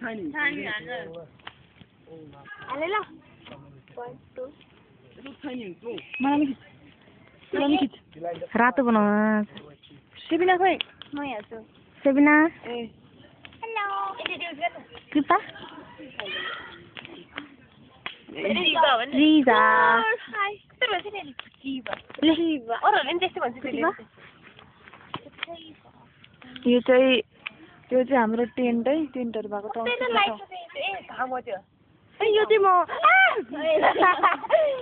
tiny. Tiny, I know. Alila. 1, 2. So tiny. So. रातो बनाउन Sibina खोइ म यहाँ छु सेबिना हेलो कृपा रिजा हाय यो चाहिँ हाम्रो टेन्ट है टेन्टहरु भएको ठाउँ यो चाहिँ म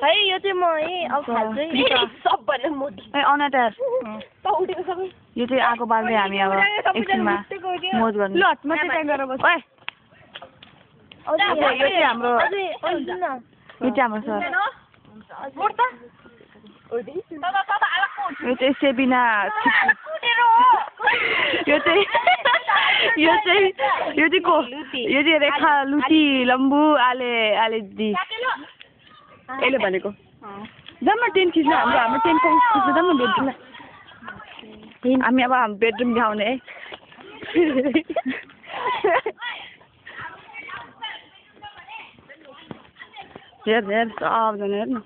है यो चाहिँ म है अब खाल्छु है अनाटार यो चाहिँ आगो बाल्दै हामी अब एकछिनमा मोज गर्ने ल मात्रै टाइम गरेर बस यो चाहिँ हाम्रो सर यो चाहिँ सेबिना यो चाहिँ को यो चाहिँ रेखा लुसी लम्बु आले दी यसले भनेको जम्मा टेन्ट खिच्नु हाम्रो टेन्ट खिच्नु जम्मा बेडरुम हामी अब हाम्रो बेडरुम देखाउने है हेर सबजना हेर्नु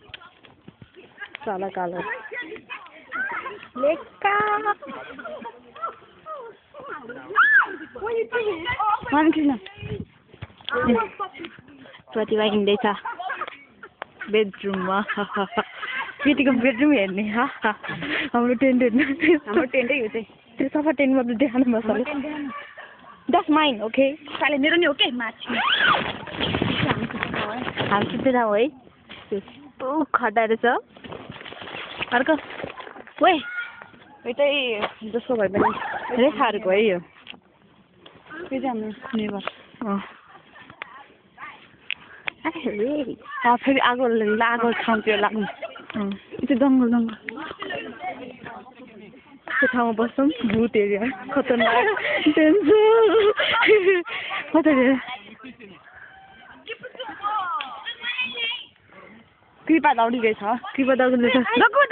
काला कालो लेका प्रतिभा हिँड्दैछ बेडरुममा केटीको बेडरुम हेर्ने हाम्रो टेन्ट हेर्नु हाम्रो टेन्टै हो चाहिँ त्यो सफा टेन्ट मात्रै देखाउनु मजाले दस माइन ओके साले मेरो नि ओके माथि हामी सुत्दै जाउँ है खड्डा रहेछ अर्को ओए यो चाहिँ जसको भए पनि रेखाहरूको है यो चाहिँ हाम्रो नेबर फेरि आगो ठाउँतिर लाग्नु यो चाहिँ जङ्गल त्यो ठाउँमा बस्छौँ भूत एरिया खतरनाक खतरनाक कृपा दौडिँदैछ कृपा दौडिँदैछ दगुर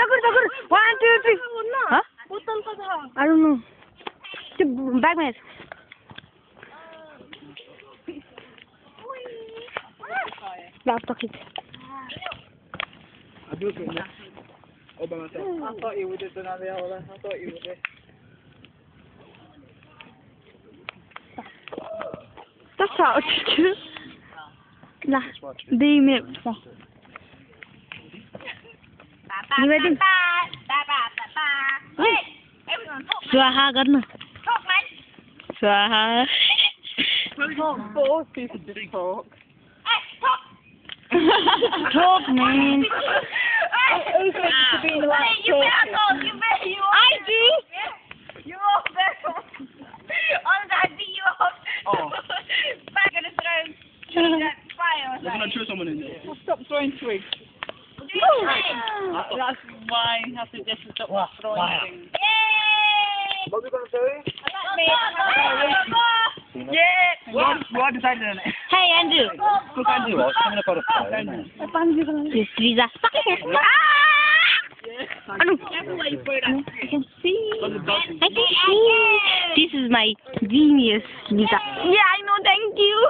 1 2 3 बोतलको छ अरु नो त्यो ब्यागमा हेर laptop खिच I do it all by myself. I thought you would have done that. I thought you would have. That's how it's true. Nah, they made it. You ready? Swaha garnu. Swaha. Four people did talk. Talk, man. Who's meant to be in the last talk? I do. You are there. On that video. Oh. Back in the throne. Fire. They're going to throw someone in there. Well, stop throwing twigs. That's why you have to just stop throwing things. What are we going to do? Yeah. What decided on it? Hey, Andrew. Look, Andrew. I'm going to put a fire in there. Yes, Lisa. Anu. I can see. This is my genius, Lisa. Yeah, I know. Thank you.